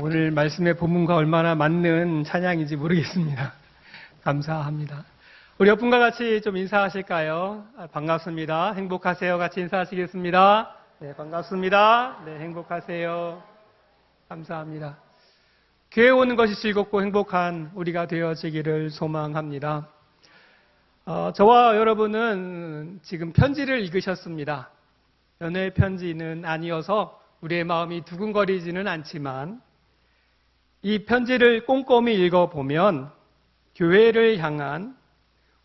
오늘 말씀의 본문과 얼마나 맞는 찬양인지 모르겠습니다. 감사합니다. 우리 옆분과 같이 좀 인사하실까요? 반갑습니다. 행복하세요. 같이 인사하시겠습니다. 네, 반갑습니다. 네, 행복하세요. 감사합니다. 교회 오는 것이 즐겁고 행복한 우리가 되어지기를 소망합니다. 저와 여러분은 지금 편지를 읽으셨습니다. 연애 편지는 아니어서 우리의 마음이 두근거리지는 않지만 이 편지를 꼼꼼히 읽어보면 교회를 향한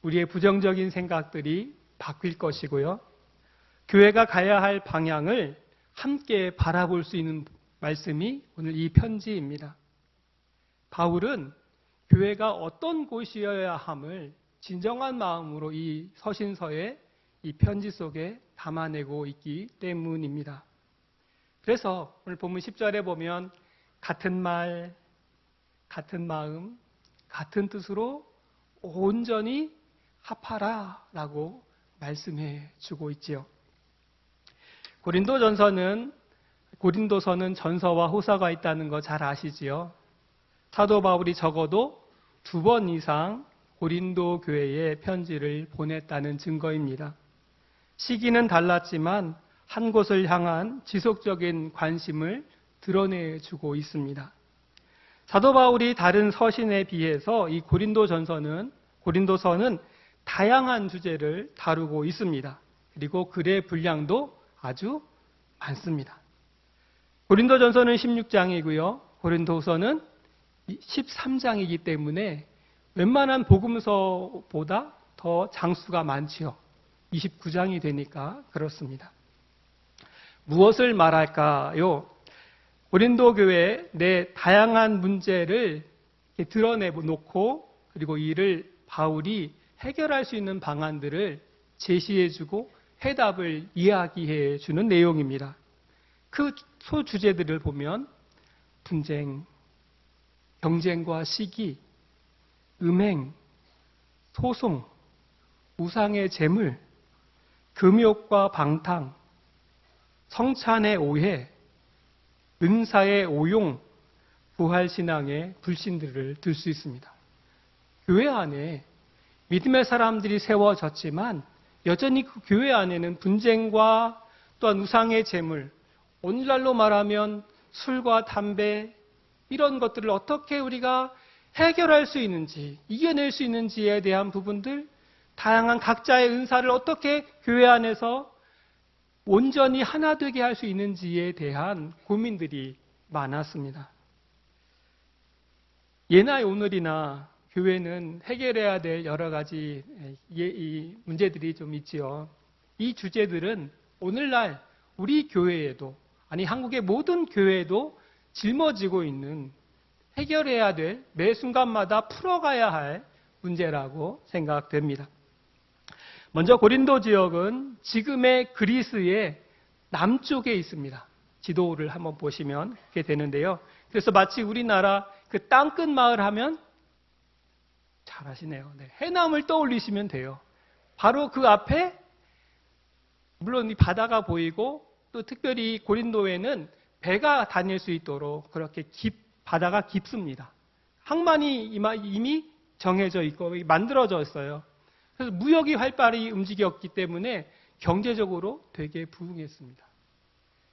우리의 부정적인 생각들이 바뀔 것이고요. 교회가 가야 할 방향을 함께 바라볼 수 있는 말씀이 오늘 이 편지입니다. 바울은 교회가 어떤 곳이어야 함을 진정한 마음으로 이 서신서의 이 편지 속에 담아내고 있기 때문입니다. 그래서 오늘 본문 10절에 보면 같은 말, 같은 마음, 같은 뜻으로 온전히 합하라 라고 말씀해 주고 있지요. 고린도서는 전서와 호서가 있다는 거 잘 아시지요? 사도 바울이 적어도 2번 이상 고린도 교회에 편지를 보냈다는 증거입니다. 시기는 달랐지만 한 곳을 향한 지속적인 관심을 드러내주고 있습니다. 사도 바울이 다른 서신에 비해서 이 고린도서는 다양한 주제를 다루고 있습니다. 그리고 글의 분량도 아주 많습니다. 고린도전서는 16장이고요. 고린도서는 13장이기 때문에 웬만한 복음서보다 더 장수가 많지요. 29장이 되니까 그렇습니다. 무엇을 말할까요? 고린도 교회의 내 다양한 문제를 드러내놓고 그리고 이를 바울이 해결할 수 있는 방안들을 제시해주고 해답을 이야기해주는 내용입니다. 그 소주제들을 보면 분쟁, 경쟁과 시기, 음행, 소송, 우상의 제물, 금욕과 방탕, 성찬의 오해, 은사의 오용, 부활신앙의 불신들을 들 수 있습니다. 교회 안에 믿음의 사람들이 세워졌지만 여전히 그 교회 안에는 분쟁과 또한 우상의 제물, 오늘날로 말하면 술과 담배 이런 것들을 어떻게 우리가 해결할 수 있는지, 이겨낼 수 있는지에 대한 부분들, 다양한 각자의 은사를 어떻게 교회 안에서 온전히 하나 되게 할 수 있는지에 대한 고민들이 많았습니다. 예나 오늘이나 교회는 해결해야 될 여러 가지 이 문제들이 좀 있지요. 이 주제들은 오늘날 우리 교회에도, 아니 한국의 모든 교회에도 짊어지고 있는 해결해야 될 매 순간마다 풀어가야 할 문제라고 생각됩니다. 먼저 고린도 지역은 지금의 그리스의 남쪽에 있습니다. 지도를 한번 보시면 그렇게 되는데요. 그래서 마치 우리나라 그 땅끝 마을 하면 잘 아시네요. 네, 해남을 떠올리시면 돼요. 바로 그 앞에 물론 이 바다가 보이고 또 특별히 고린도에는 배가 다닐 수 있도록 그렇게 바다가 깊습니다. 항만이 이미 정해져 있고 만들어져 있어요. 그래서 무역이 활발히 움직였기 때문에 경제적으로 되게 부흥했습니다.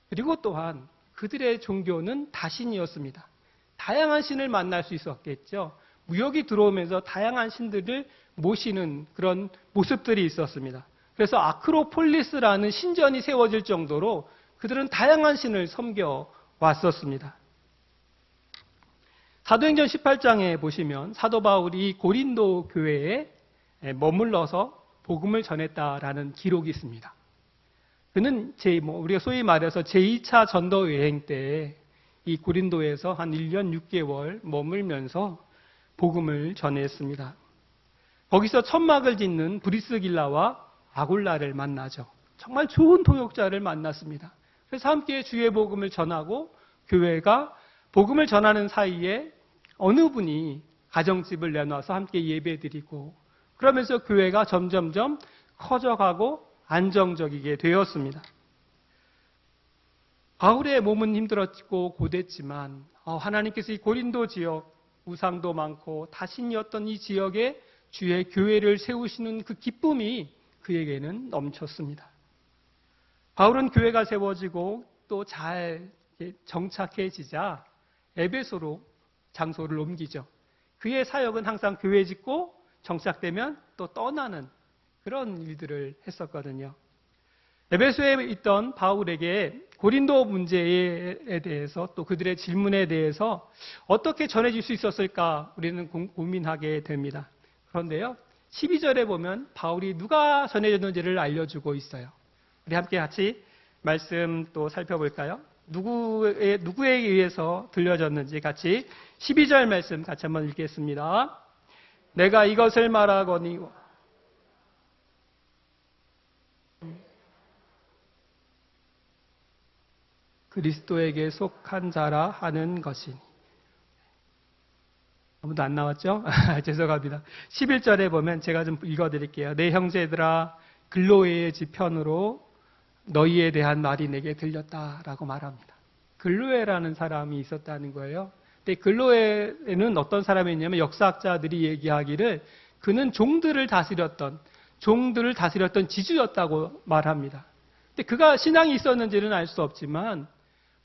그리고 또한 그들의 종교는 다신이었습니다. 다양한 신을 만날 수 있었겠죠. 무역이 들어오면서 다양한 신들을 모시는 그런 모습들이 있었습니다. 그래서 아크로폴리스라는 신전이 세워질 정도로 그들은 다양한 신을 섬겨 왔었습니다. 사도행전 18장에 보시면 사도 바울이 고린도 교회에 머물러서 복음을 전했다라는 기록이 있습니다. 그는 우리가 소위 말해서 제2차 전도 여행 때 이 고린도에서 한 1년 6개월 머물면서 복음을 전했습니다. 거기서 천막을 짓는 브리스길라와 아굴라를 만나죠. 정말 좋은 동역자를 만났습니다. 그래서 함께 주의 복음을 전하고 교회가 복음을 전하는 사이에 어느 분이 가정집을 내놔서 함께 예배드리고 그러면서 교회가 점점점 커져가고 안정적이게 되었습니다. 바울의 몸은 힘들었고 고됐지만 하나님께서 이 고린도 지역 우상도 많고 다신이었던 이 지역에 주의 교회를 세우시는 그 기쁨이 그에게는 넘쳤습니다. 바울은 교회가 세워지고 또 잘 정착해지자 에베소로 장소를 옮기죠. 그의 사역은 항상 교회 짓고 정착되면 또 떠나는 그런 일들을 했었거든요. 에베소에 있던 바울에게 고린도 문제에 대해서 또 그들의 질문에 대해서 어떻게 전해질 수 있었을까 우리는 고민하게 됩니다. 그런데요, 12절에 보면 바울이 누가 전해졌는지를 알려주고 있어요. 우리 함께 같이 말씀 또 살펴볼까요? 누구에 의해서 들려졌는지 같이 12절 말씀 같이 한번 읽겠습니다. 내가 이것을 말하거니 그리스도에게 속한 자라 하는 것이니. 아무도 안 나왔죠? 죄송합니다. 11절에 보면 제가 좀 읽어드릴게요. 내 형제들아 글로에의 지편으로 너희에 대한 말이 내게 들렸다라고 말합니다. 글로에라는 사람이 있었다는 거예요. 근데 글로에는 어떤 사람이었냐면 역사학자들이 얘기하기를 그는 종들을 다스렸던 지주였다고 말합니다. 근데 그가 신앙이 있었는지는 알 수 없지만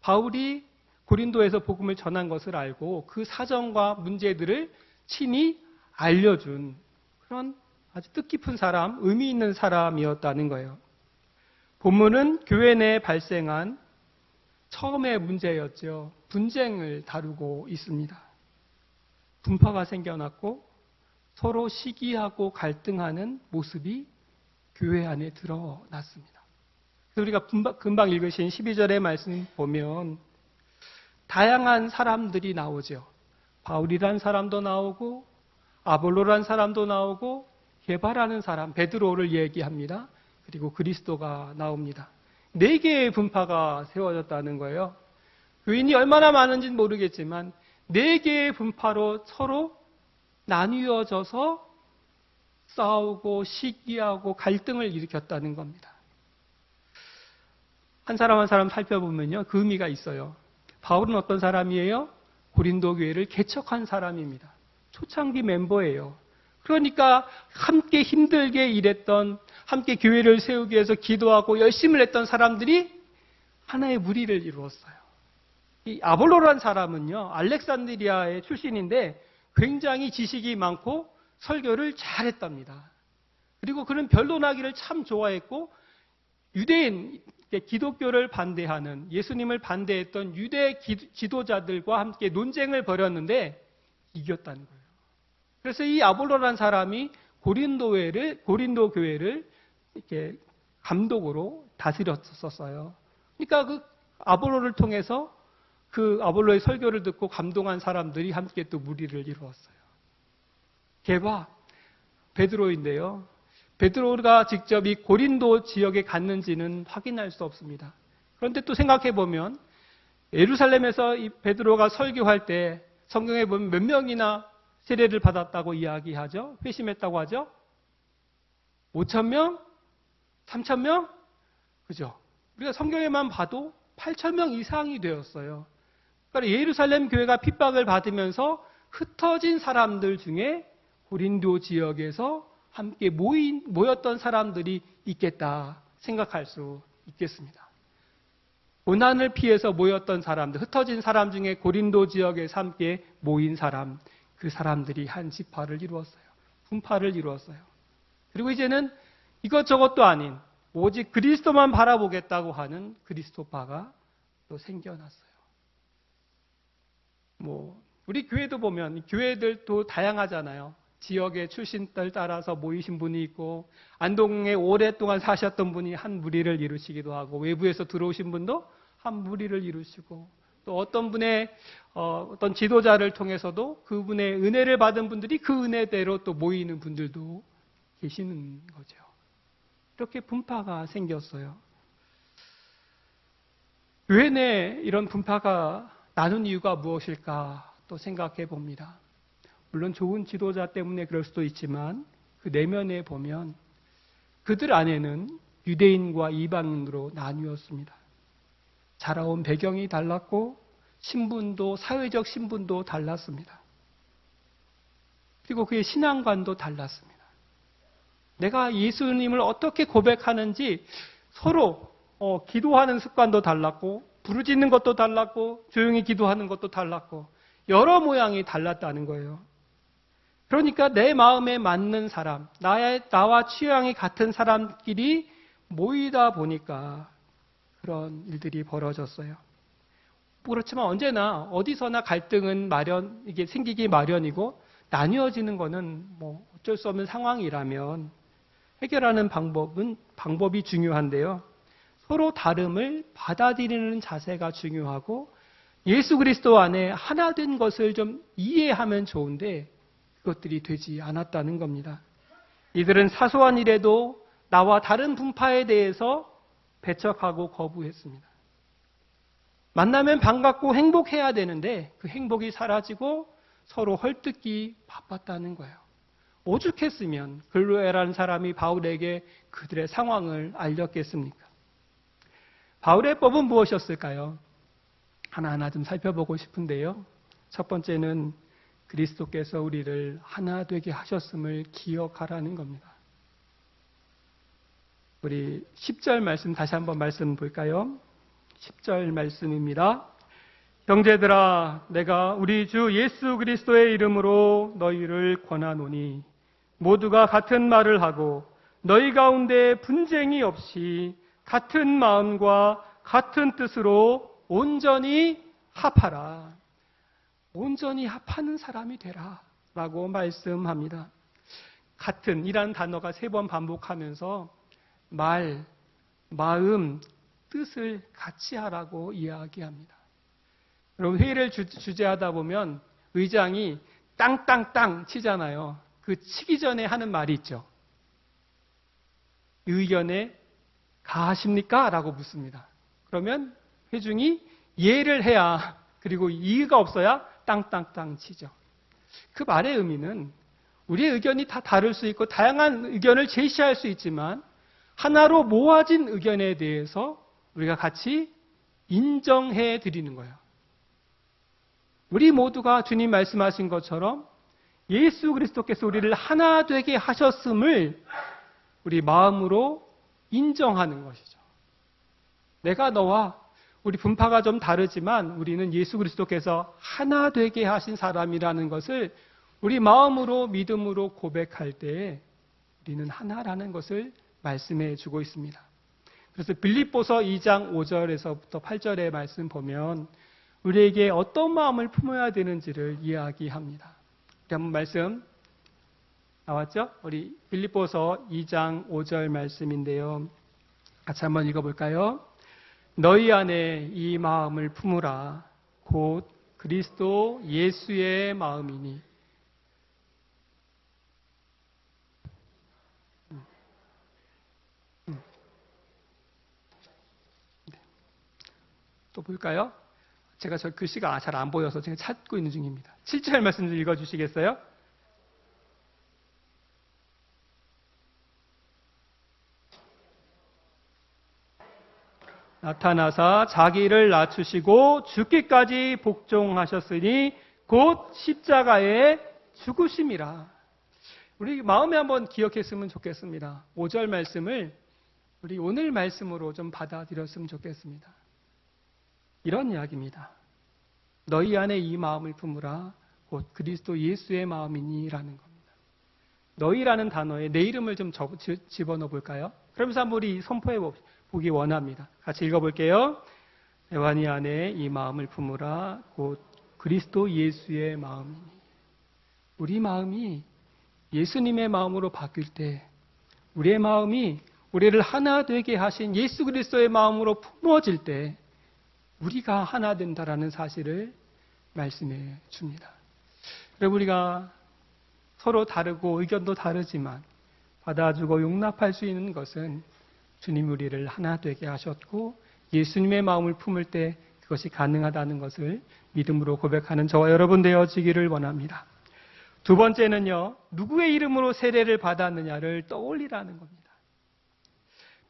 바울이 고린도에서 복음을 전한 것을 알고 그 사정과 문제들을 친히 알려준 그런 아주 뜻깊은 사람, 의미 있는 사람이었다는 거예요. 본문은 교회 내에 발생한 처음의 문제였죠. 분쟁을 다루고 있습니다. 분파가 생겨났고 서로 시기하고 갈등하는 모습이 교회 안에 드러났습니다. 우리가 금방 읽으신 12절의 말씀 보면 다양한 사람들이 나오죠. 바울이란 사람도 나오고 아볼로란 사람도 나오고 게바라는 사람, 베드로를 얘기합니다. 그리고 그리스도가 나옵니다. 4개의 분파가 세워졌다는 거예요. 교인이 얼마나 많은지는 모르겠지만 4개의 분파로 서로 나뉘어져서 싸우고 시기하고 갈등을 일으켰다는 겁니다. 한 사람 한 사람 살펴보면요, 그 의미가 있어요. 바울은 어떤 사람이에요? 고린도 교회를 개척한 사람입니다. 초창기 멤버예요. 그러니까 함께 힘들게 일했던, 함께 교회를 세우기 위해서 기도하고 열심을 했던 사람들이 하나의 무리를 이루었어요. 이 아볼로라는 사람은요, 알렉산드리아의 출신인데 굉장히 지식이 많고 설교를 잘했답니다. 그리고 그는 변론하기를 참 좋아했고 유대인, 기독교를 반대하는, 예수님을 반대했던 유대 지도자들과 함께 논쟁을 벌였는데 이겼다는 거예요. 그래서 이 아볼로라는 사람이 고린도 교회를 이렇게 감독으로 다스렸었어요. 그러니까 그 아볼로를 통해서 그 아볼로의 설교를 듣고 감동한 사람들이 함께 또 무리를 이루었어요. 게바, 베드로인데요. 베드로가 직접 이 고린도 지역에 갔는지는 확인할 수 없습니다. 그런데 또 생각해 보면 예루살렘에서 이 베드로가 설교할 때 성경에 보면 몇 명이나 세례를 받았다고 이야기하죠? 회심했다고 하죠? 5,000명? 3,000명? 그죠? 우리가 성경에만 봐도 8,000명 이상이 되었어요. 그러니까 예루살렘 교회가 핍박을 받으면서 흩어진 사람들 중에 고린도 지역에서 함께 모였던 사람들이 있겠다 생각할 수 있겠습니다. 고난을 피해서 모였던 사람들, 흩어진 사람 중에 고린도 지역에서 함께 모인 사람, 그 사람들이 한 지파를 이루었어요. 분파를 이루었어요. 그리고 이제는 이것저것도 아닌 오직 그리스도만 바라보겠다고 하는 그리스도파가 또 생겨났어요. 우리 교회도 보면 교회들도 다양하잖아요. 지역의 출신들 따라서 모이신 분이 있고 안동에 오랫동안 사셨던 분이 한 무리를 이루시기도 하고 외부에서 들어오신 분도 한 무리를 이루시고 또 어떤 분의 어떤 지도자를 통해서도 그분의 은혜를 받은 분들이 그 은혜대로 또 모이는 분들도 계시는 거죠. 이렇게 분파가 생겼어요. 교회 내 이런 분파가 나눈 이유가 무엇일까 또 생각해 봅니다. 물론 좋은 지도자 때문에 그럴 수도 있지만 그 내면에 보면 그들 안에는 유대인과 이방인으로 나뉘었습니다. 자라온 배경이 달랐고 신분도 사회적 신분도 달랐습니다. 그리고 그의 신앙관도 달랐습니다. 내가 예수님을 어떻게 고백하는지 서로 기도하는 습관도 달랐고 부르짖는 것도 달랐고 조용히 기도하는 것도 달랐고 여러 모양이 달랐다는 거예요. 그러니까 내 마음에 맞는 사람, 나와 취향이 같은 사람끼리 모이다 보니까 그런 일들이 벌어졌어요. 그렇지만 언제나 어디서나 갈등은 이게 생기기 마련이고 나뉘어지는 것은 뭐 어쩔 수 없는 상황이라면 해결하는 방법이 중요한데요. 서로 다름을 받아들이는 자세가 중요하고 예수 그리스도 안에 하나 된 것을 좀 이해하면 좋은데 그것들이 되지 않았다는 겁니다. 이들은 사소한 일에도 나와 다른 분파에 대해서 배척하고 거부했습니다. 만나면 반갑고 행복해야 되는데 그 행복이 사라지고 서로 헐뜯기 바빴다는 거예요. 오죽했으면 글로에라는 사람이 바울에게 그들의 상황을 알렸겠습니까? 바울의 법은 무엇이었을까요? 하나하나 좀 살펴보고 싶은데요. 첫 번째는 그리스도께서 우리를 하나 되게 하셨음을 기억하라는 겁니다. 우리 10절 말씀 다시 한번 말씀 볼까요? 10절 말씀입니다. 형제들아, 내가 우리 주 예수 그리스도의 이름으로 너희를 권하노니 모두가 같은 말을 하고 너희 가운데 분쟁이 없이 같은 마음과 같은 뜻으로 온전히 합하라. 온전히 합하는 사람이 되라 라고 말씀합니다. 같은 이라는 단어가 3번 반복하면서 말, 마음, 뜻을 같이 하라고 이야기합니다. 여러분 회의를 주재하다 보면 의장이 땅땅땅 치잖아요. 그 치기 전에 하는 말이 있죠. 의견에 가하십니까? 라고 묻습니다. 그러면 회중이 예를 해야 그리고 이의가 없어야 땅땅땅 치죠. 그 말의 의미는 우리의 의견이 다 다를 수 있고 다양한 의견을 제시할 수 있지만 하나로 모아진 의견에 대해서 우리가 같이 인정해 드리는 거예요. 우리 모두가 주님 말씀하신 것처럼 예수 그리스도께서 우리를 하나 되게 하셨음을 우리 마음으로 인정하는 것이죠. 내가 너와 우리 분파가 좀 다르지만 우리는 예수 그리스도께서 하나 되게 하신 사람이라는 것을 우리 마음으로 믿음으로 고백할 때 우리는 하나라는 것을 말씀해 주고 있습니다. 그래서 빌립보서 2장 5절에서부터 8절의 말씀 보면 우리에게 어떤 마음을 품어야 되는지를 이야기합니다. 한번 말씀 나왔죠? 우리 빌립보서 2장 5절 말씀인데요. 같이 한번 읽어볼까요? 너희 안에 이 마음을 품으라. 곧 그리스도 예수의 마음이니. 또 볼까요? 제가 저 글씨가 잘 안 보여서 제가 찾고 있는 중입니다. 7절 말씀 좀 읽어주시겠어요? 나타나사 자기를 낮추시고 죽기까지 복종하셨으니 곧 십자가의 죽으심이라. 우리 마음에 한번 기억했으면 좋겠습니다. 5절 말씀을 우리 오늘 말씀으로 좀 받아들였으면 좋겠습니다. 이런 이야기입니다. 너희 안에 이 마음을 품으라. 곧 그리스도 예수의 마음이니 라는 겁니다. 너희라는 단어에 내 이름을 좀 집어넣어 볼까요? 그러면서 한번 우리 선포해 보기 원합니다. 같이 읽어볼게요. 에바니 안에 이 마음을 품으라. 곧 그리스도 예수의 마음이니. 우리 마음이 예수님의 마음으로 바뀔 때 우리의 마음이 우리를 하나 되게 하신 예수 그리스도의 마음으로 품어질 때 우리가 하나 된다라는 사실을 말씀해 줍니다. 여러분 우리가 서로 다르고 의견도 다르지만 받아주고 용납할 수 있는 것은 주님 우리를 하나 되게 하셨고 예수님의 마음을 품을 때 그것이 가능하다는 것을 믿음으로 고백하는 저와 여러분 되어지기를 원합니다. 두 번째는요. 누구의 이름으로 세례를 받았느냐를 떠올리라는 겁니다.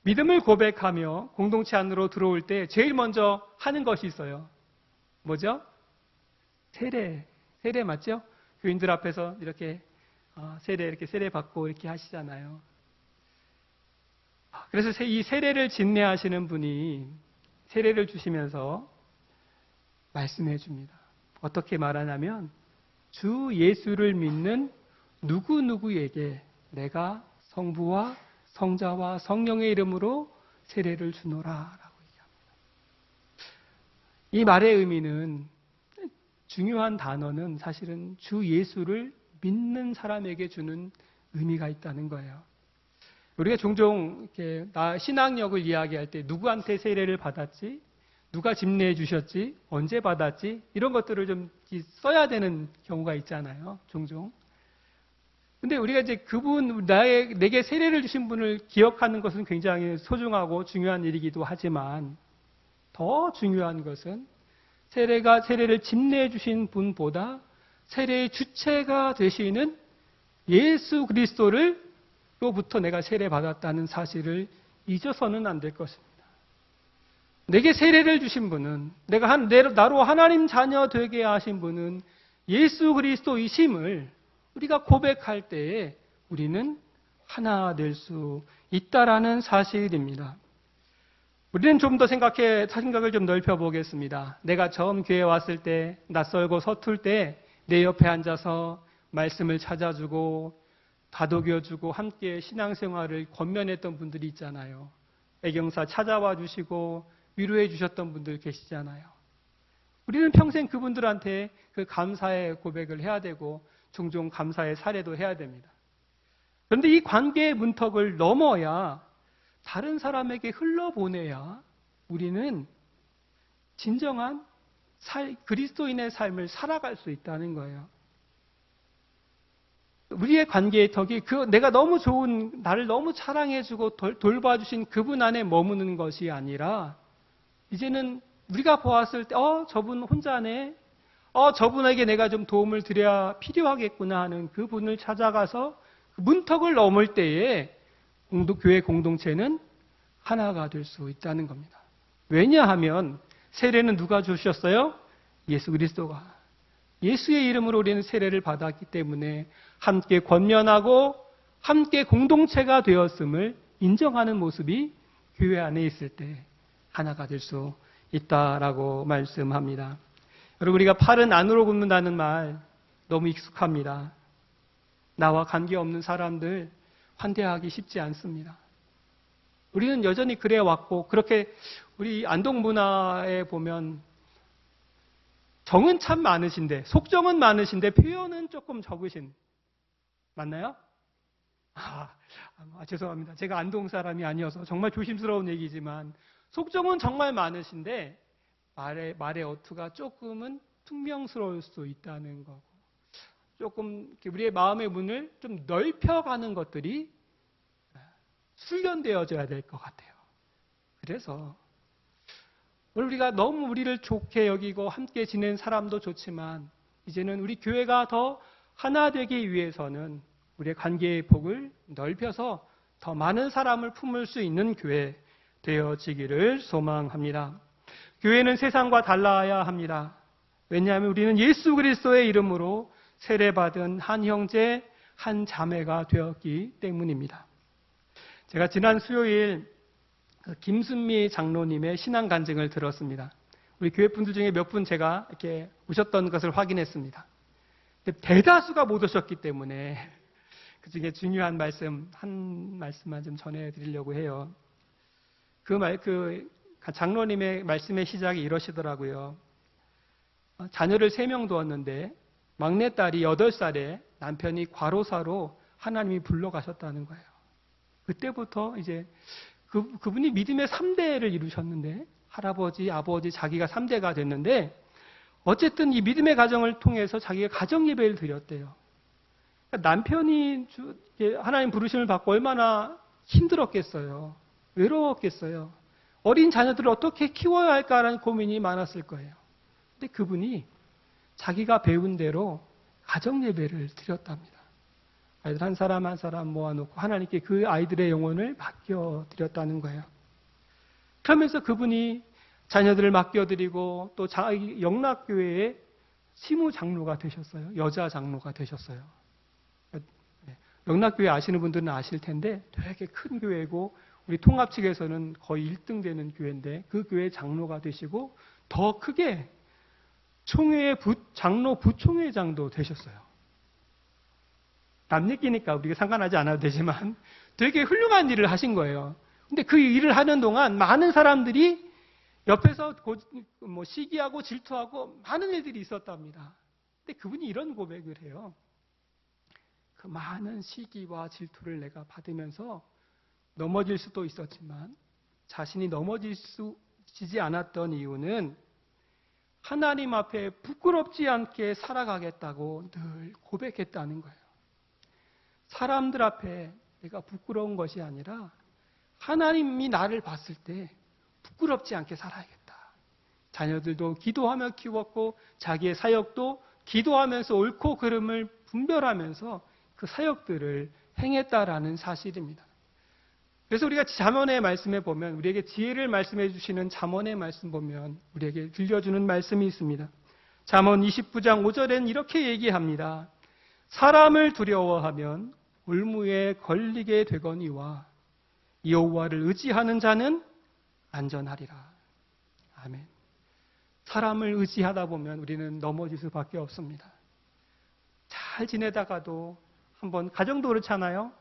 믿음을 고백하며 공동체 안으로 들어올 때 제일 먼저 하는 것이 있어요. 뭐죠? 세례 맞죠? 교인들 앞에서 이렇게 세례 받고 이렇게 하시잖아요. 그래서 이 세례를 진례하시는 분이 세례를 주시면서 말씀해 줍니다. 어떻게 말하냐면 주 예수를 믿는 누구누구에게 내가 성부와 성자와 성령의 이름으로 세례를 주노라 라고 얘기합니다. 이 말의 의미는, 중요한 단어는 사실은 주 예수를 믿는 사람에게 주는 의미가 있다는 거예요. 우리가 종종 이렇게 신앙력을 이야기할 때 누구한테 세례를 받았지, 누가 집례해 주셨지, 언제 받았지, 이런 것들을 좀 써야 되는 경우가 있잖아요. 종종. 근데 우리가 이제 내게 세례를 주신 분을 기억하는 것은 굉장히 소중하고 중요한 일이기도 하지만 더 중요한 것은 세례를 집례해 주신 분보다 세례의 주체가 되시는 예수 그리스도로부터 내가 세례받았다는 사실을 잊어서는 안 될 것입니다. 내게 세례를 주신 분은, 나로 하나님 자녀 되게 하신 분은 예수 그리스도이심을 우리가 고백할 때에 우리는 하나 될 수 있다라는 사실입니다. 우리는 좀 더 생각을 좀 넓혀보겠습니다. 내가 처음 교회에 왔을 때, 낯설고 서툴 때 내 옆에 앉아서 말씀을 찾아주고 다독여주고 함께 신앙생활을 권면했던 분들이 있잖아요. 애경사 찾아와 주시고 위로해 주셨던 분들 계시잖아요. 우리는 평생 그분들한테 그 감사의 고백을 해야 되고 종종 감사의 사례도 해야 됩니다. 그런데 이 관계의 문턱을 넘어야, 다른 사람에게 흘러보내야 우리는 진정한 그리스도인의 삶을 살아갈 수 있다는 거예요. 우리의 관계의 덕이 내가 너무 좋은, 나를 너무 사랑해주고 돌봐주신 그분 안에 머무는 것이 아니라, 이제는 우리가 보았을 때 저분 혼자네, 저분에게 내가 좀 도움을 드려야 필요하겠구나 하는 그분을 찾아가서 그 문턱을 넘을 때에 교회 공동체는 하나가 될 수 있다는 겁니다. 왜냐하면 세례는 누가 주셨어요? 예수 그리스도가. 예수의 이름으로 우리는 세례를 받았기 때문에 함께 권면하고 함께 공동체가 되었음을 인정하는 모습이 교회 안에 있을 때 하나가 될 수 있다라고 말씀합니다. 여러분, 우리가 팔은 안으로 굽는다는 말 너무 익숙합니다. 나와 관계없는 사람들 환대하기 쉽지 않습니다. 우리는 여전히 그래 왔고, 그렇게 우리 안동 문화에 보면 정은 참 많으신데, 속정은 많으신데 표현은 조금 적으신, 맞나요? 죄송합니다. 제가 안동 사람이 아니어서 정말 조심스러운 얘기지만 속정은 정말 많으신데 말의 어투가 조금은 퉁명스러울 수 있다는 거고, 조금 우리의 마음의 문을 좀 넓혀가는 것들이 훈련되어져야 될 것 같아요. 그래서 우리가 너무 우리를 좋게 여기고 함께 지낸 사람도 좋지만, 이제는 우리 교회가 더 하나 되기 위해서는 우리의 관계의 폭을 넓혀서 더 많은 사람을 품을 수 있는 교회 되어지기를 소망합니다. 교회는 세상과 달라야 합니다. 왜냐하면 우리는 예수 그리스도의 이름으로 세례받은 한 형제, 한 자매가 되었기 때문입니다. 제가 지난 수요일 김순미 장로님의 신앙 간증을 들었습니다. 우리 교회 분들 중에 몇 분 제가 이렇게 오셨던 것을 확인했습니다. 근데 대다수가 못 오셨기 때문에 그 중에 중요한 한 말씀만 좀 전해드리려고 해요. 그 장로님의 말씀의 시작이 이러시더라고요. 자녀를 3명 두었는데 막내딸이 8살에 남편이 과로사로 하나님이 불러가셨다는 거예요. 그때부터 이제 그분이 믿음의 3대를 이루셨는데, 할아버지, 아버지, 자기가 3대가 됐는데, 어쨌든 이 믿음의 가정을 통해서 자기가 가정 예배를 드렸대요. 그러니까 남편이 하나님 부르심을 받고 얼마나 힘들었겠어요. 외로웠겠어요. 어린 자녀들을 어떻게 키워야 할까라는 고민이 많았을 거예요. 근데 그분이 자기가 배운 대로 가정 예배를 드렸답니다. 아이들 한 사람 한 사람 모아놓고 하나님께 그 아이들의 영혼을 맡겨드렸다는 거예요. 그러면서 그분이 자녀들을 맡겨드리고 또 자기 영락교회의 시무장로가 되셨어요. 여자 장로가 되셨어요. 영락교회 아시는 분들은 아실 텐데 되게 큰 교회고 우리 통합 측에서는 거의 1등 되는 교회인데 그 교회 장로가 되시고 더 크게 총회 장로 부총회장도 되셨어요. 남 얘기니까 우리가 상관하지 않아도 되지만 되게 훌륭한 일을 하신 거예요. 근데 그 일을 하는 동안 많은 사람들이 옆에서 시기하고 질투하고 많은 일들이 있었답니다. 근데 그분이 이런 고백을 해요. 그 많은 시기와 질투를 내가 받으면서 넘어질 수도 있었지만 자신이 넘어지지 않았던 이유는 하나님 앞에 부끄럽지 않게 살아가겠다고 늘 고백했다는 거예요. 사람들 앞에 내가 부끄러운 것이 아니라 하나님이 나를 봤을 때 부끄럽지 않게 살아야겠다. 자녀들도 기도하며 키웠고 자기의 사역도 기도하면서 옳고 그름을 분별하면서 그 사역들을 행했다라는 사실입니다. 그래서 우리가 잠언의 말씀에 보면 우리에게 지혜를 말씀해 주시는 잠언의 말씀 보면 우리에게 들려주는 말씀이 있습니다. 잠언 29장 5절엔 이렇게 얘기합니다. 사람을 두려워하면 올무에 걸리게 되거니와 여호와를 의지하는 자는 안전하리라. 아멘. 사람을 의지하다 보면 우리는 넘어질 수밖에 없습니다. 잘 지내다가도 한번 가정도 그렇잖아요.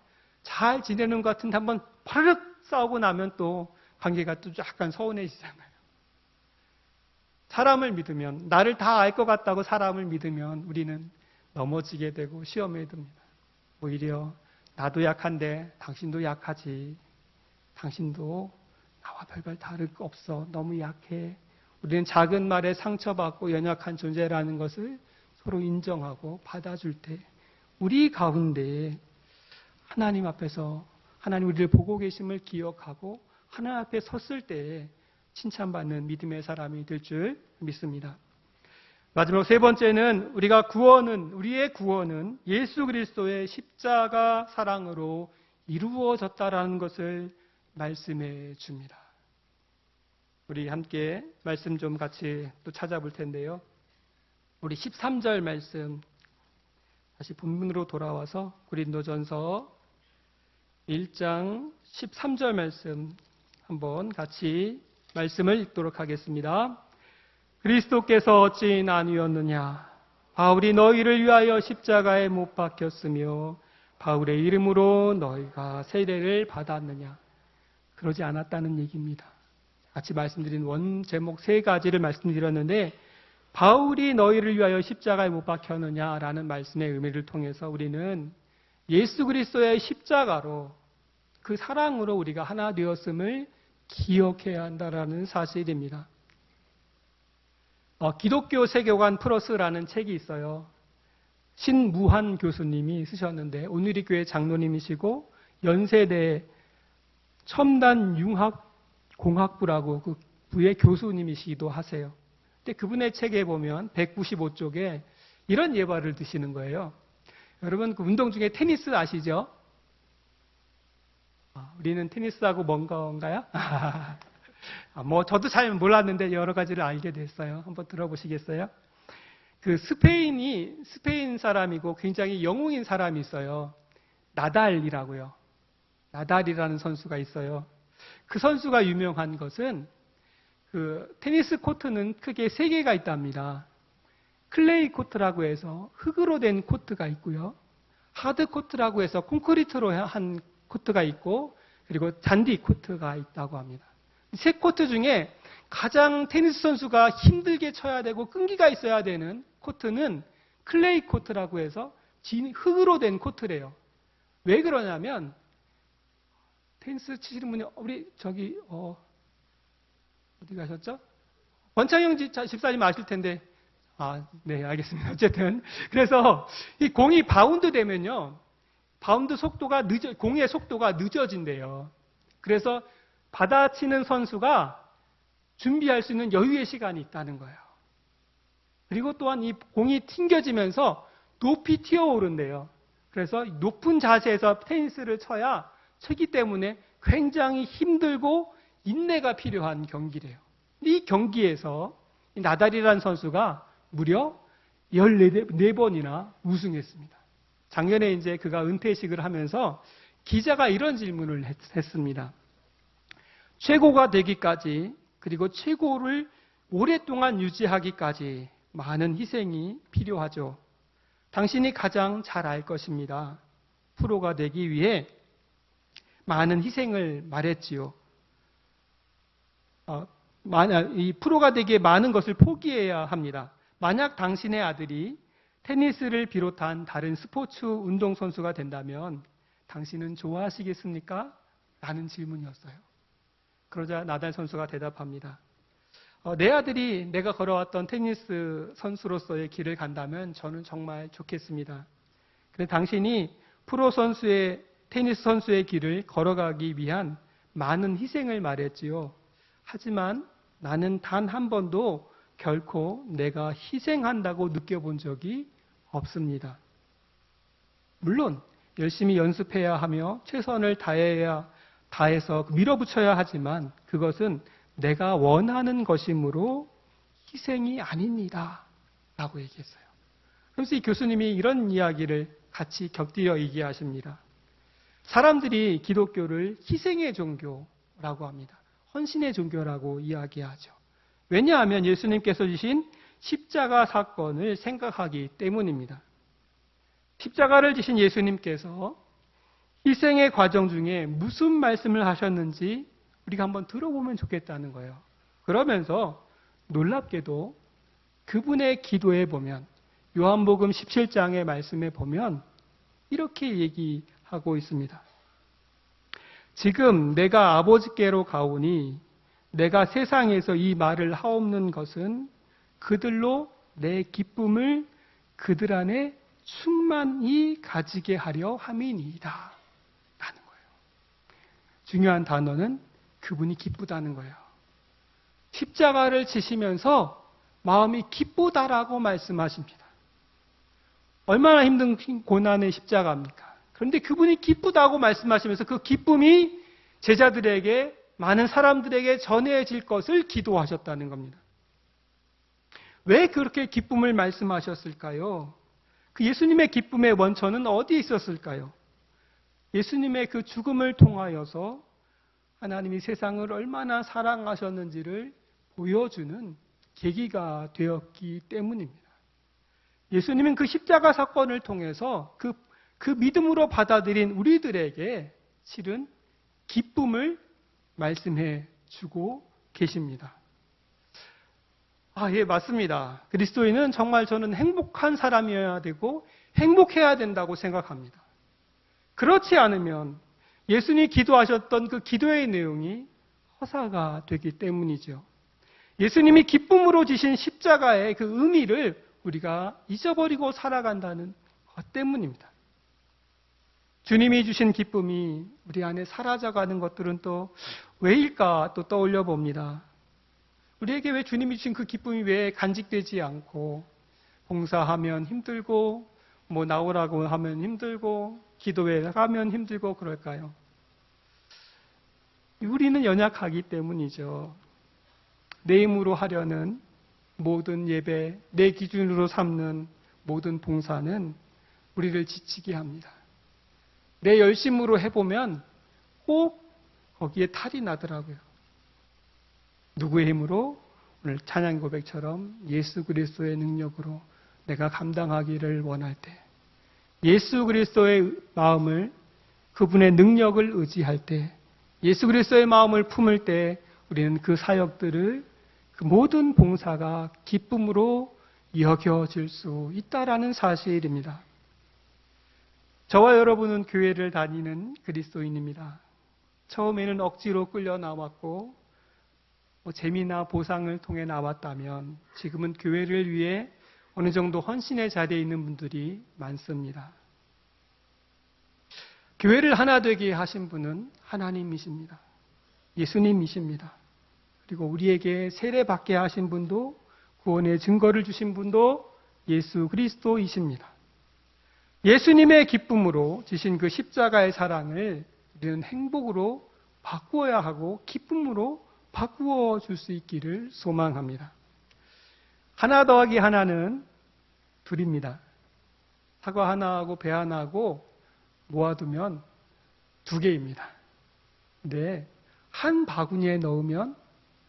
잘 지내는 것 같은데 한번 파르륵 싸우고 나면 또 관계가 또 약간 서운해지잖아요. 사람을 믿으면 나를 다 알 것 같다고 사람을 믿으면 우리는 넘어지게 되고 시험에 듭니다. 오히려 나도 약한데 당신도 약하지. 당신도 나와 별별 다를 거 없어. 너무 약해. 우리는 작은 말에 상처받고 연약한 존재라는 것을 서로 인정하고 받아줄 때 우리 가운데 하나님 앞에서 하나님 우리를 보고 계심을 기억하고 하나님 앞에 섰을 때 칭찬받는 믿음의 사람이 될 줄 믿습니다. 마지막 세 번째는 우리의 구원은 예수 그리스도의 십자가 사랑으로 이루어졌다라는 것을 말씀해 줍니다. 우리 함께 말씀 좀 같이 또 찾아볼 텐데요. 우리 13절 말씀 다시 본문으로 돌아와서 고린도전서 1장 13절 말씀 한번 같이 말씀을 읽도록 하겠습니다. 그리스도께서 어찌 나뉘었느냐? 바울이 너희를 위하여 십자가에 못 박혔으며 바울의 이름으로 너희가 세례를 받았느냐? 그러지 않았다는 얘기입니다. 같이 말씀드린 원 제목 세 가지를 말씀드렸는데 바울이 너희를 위하여 십자가에 못 박혔느냐라는 말씀의 의미를 통해서 우리는 예수 그리스도의 십자가로 그 사랑으로 우리가 하나 되었음을 기억해야 한다라는 사실입니다. 기독교 세계관 플러스라는 책이 있어요. 신무한 교수님이 쓰셨는데 오늘리 교회 장로님이시고 연세대 첨단 융합공학부라고 그 부의 교수님이시기도 하세요. 근데 그분의 책에 보면 195쪽에 이런 예발을 드시는 거예요. 여러분 그 운동 중에 테니스 아시죠? 우리는 테니스하고 뭔가요? 저도 잘 몰랐는데 여러 가지를 알게 됐어요. 한번 들어보시겠어요? 그 스페인 사람이고 굉장히 영웅인 사람이 있어요. 나달이라고요. 나달이라는 선수가 있어요. 그 선수가 유명한 것은 그 테니스 코트는 크게 3개가 있답니다. 클레이 코트라고 해서 흙으로 된 코트가 있고요. 하드 코트라고 해서 콘크리트로 한 코트가 있고 그리고 잔디 코트가 있다고 합니다. 3코트 중에 가장 테니스 선수가 힘들게 쳐야 되고 끈기가 있어야 되는 코트는 클레이 코트라고 해서 흙으로 된 코트래요. 왜 그러냐면 테니스 치시는 분이 우리 어디 가셨죠? 권창영 집사님 아실 텐데 네 알겠습니다. 어쨌든 그래서 이 공이 바운드 되면요 바운드 속도가 공의 속도가 늦어진대요. 그래서 받아치는 선수가 준비할 수 있는 여유의 시간이 있다는 거예요. 그리고 또한 이 공이 튕겨지면서 높이 튀어오른대요. 그래서 높은 자세에서 테니스를 쳐야 치기 때문에 굉장히 힘들고 인내가 필요한 경기래요. 이 경기에서 이 나달이라는 선수가 무려 14번이나 우승했습니다. 작년에 이제 그가 은퇴식을 하면서 기자가 이런 질문을 했습니다. 최고가 되기까지, 그리고 최고를 오랫동안 유지하기까지 많은 희생이 필요하죠. 당신이 가장 잘 알 것입니다. 프로가 되기 위해 많은 희생을 말했지요. 이 프로가 되기에 많은 것을 포기해야 합니다. 만약 당신의 아들이 테니스를 비롯한 다른 스포츠 운동선수가 된다면 당신은 좋아하시겠습니까? 라는 질문이었어요. 그러자 나달 선수가 대답합니다. 내 아들이 내가 걸어왔던 테니스 선수로서의 길을 간다면 저는 정말 좋겠습니다. 그런데 당신이 프로 선수의 테니스 선수의 길을 걸어가기 위한 많은 희생을 말했지요. 하지만 나는 단 한 번도 결코 내가 희생한다고 느껴본 적이 없습니다. 물론 열심히 연습해야 하며 최선을 다해서 밀어붙여야 하지만 그것은 내가 원하는 것이므로 희생이 아닙니다. 라고 얘기했어요. 그래서 이 교수님이 이런 이야기를 같이 곁들여 얘기하십니다. 사람들이 기독교를 희생의 종교라고 합니다. 헌신의 종교라고 이야기하죠. 왜냐하면 예수님께서 주신 십자가 사건을 생각하기 때문입니다. 십자가를 지신 예수님께서 희생의 과정 중에 무슨 말씀을 하셨는지 우리가 한번 들어보면 좋겠다는 거예요. 그러면서 놀랍게도 그분의 기도에 보면 요한복음 17장의 말씀에 보면 이렇게 얘기하고 있습니다. 지금 내가 아버지께로 가오니 내가 세상에서 이 말을 하옵는 것은 그들로 내 기쁨을 그들 안에 충만히 가지게 하려 함이니이다. 라는 거예요. 중요한 단어는 그분이 기쁘다는 거예요. 십자가를 지시면서 마음이 기쁘다라고 말씀하십니다. 얼마나 힘든 고난의 십자가입니까? 그런데 그분이 기쁘다고 말씀하시면서 그 기쁨이 제자들에게, 많은 사람들에게 전해질 것을 기도하셨다는 겁니다. 왜 그렇게 기쁨을 말씀하셨을까요? 그 예수님의 기쁨의 원천은 어디에 있었을까요? 예수님의 그 죽음을 통하여서 하나님이 세상을 얼마나 사랑하셨는지를 보여주는 계기가 되었기 때문입니다. 예수님은 그 십자가 사건을 통해서 그 믿음으로 받아들인 우리들에게 실은 기쁨을 말씀해 주고 계십니다. 예, 맞습니다. 그리스도인은 정말 저는 행복한 사람이어야 되고 행복해야 된다고 생각합니다. 그렇지 않으면 예수님이 기도하셨던 그 기도의 내용이 허사가 되기 때문이죠. 예수님이 기쁨으로 지신 십자가의 그 의미를 우리가 잊어버리고 살아간다는 것 때문입니다. 주님이 주신 기쁨이 우리 안에 사라져가는 것들은 또 왜일까 또 떠올려 봅니다. 우리에게 왜 주님이 주신 그 기쁨이 왜 간직되지 않고 봉사하면 힘들고 나오라고 하면 힘들고 기도회 가면 힘들고 그럴까요? 우리는 연약하기 때문이죠. 내 힘으로 하려는 모든 예배, 내 기준으로 삼는 모든 봉사는 우리를 지치게 합니다. 내 열심으로 해보면 꼭 거기에 탈이 나더라고요. 누구의 힘으로? 오늘 찬양 고백처럼 예수 그리스도의 능력으로 내가 감당하기를 원할 때, 예수 그리스도의 마음을, 그분의 능력을 의지할 때, 예수 그리스도의 마음을 품을 때 우리는 그 사역들을, 그 모든 봉사가 기쁨으로 여겨질 수 있다라는 사실입니다. 저와 여러분은 교회를 다니는 그리스도인입니다. 처음에는 억지로 끌려 나왔고 재미나 보상을 통해 나왔다면 지금은 교회를 위해 어느 정도 헌신의 자리에 있는 분들이 많습니다. 교회를 하나 되게 하신 분은 하나님이십니다. 예수님이십니다. 그리고 우리에게 세례받게 하신 분도, 구원의 증거를 주신 분도 예수 그리스도이십니다. 예수님의 기쁨으로 지신 그 십자가의 사랑을 우리는 행복으로 바꾸어야 하고 기쁨으로 바꾸어 줄 수 있기를 소망합니다. 하나 더하기 하나는 둘입니다. 사과 하나하고 배 하나하고 모아두면 2개입니다. 근데 한 바구니에 넣으면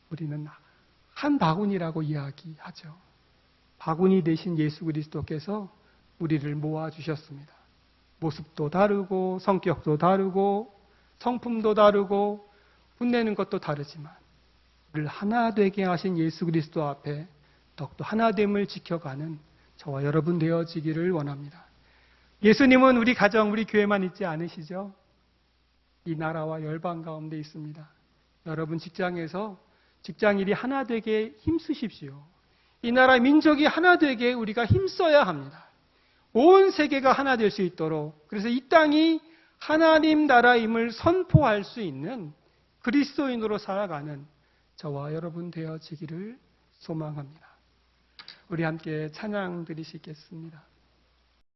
우리는 한 바구니라고 이야기하죠. 바구니 대신 예수 그리스도께서 우리를 모아주셨습니다. 모습도 다르고 성격도 다르고 성품도 다르고 혼내는 것도 다르지만 우리를 하나 되게 하신 예수 그리스도 앞에 더욱더 하나됨을 지켜가는 저와 여러분 되어지기를 원합니다. 예수님은 우리 가정, 우리 교회만 있지 않으시죠? 이 나라와 열방 가운데 있습니다. 여러분 직장에서 직장일이 하나 되게 힘쓰십시오. 이 나라 민족이 하나 되게 우리가 힘써야 합니다. 온 세계가 하나 될 수 있도록, 그래서 이 땅이 하나님 나라임을 선포할 수 있는 그리스도인으로 살아가는 저와 여러분 되어지기를 소망합니다. 우리 함께 찬양 드리시겠습니다.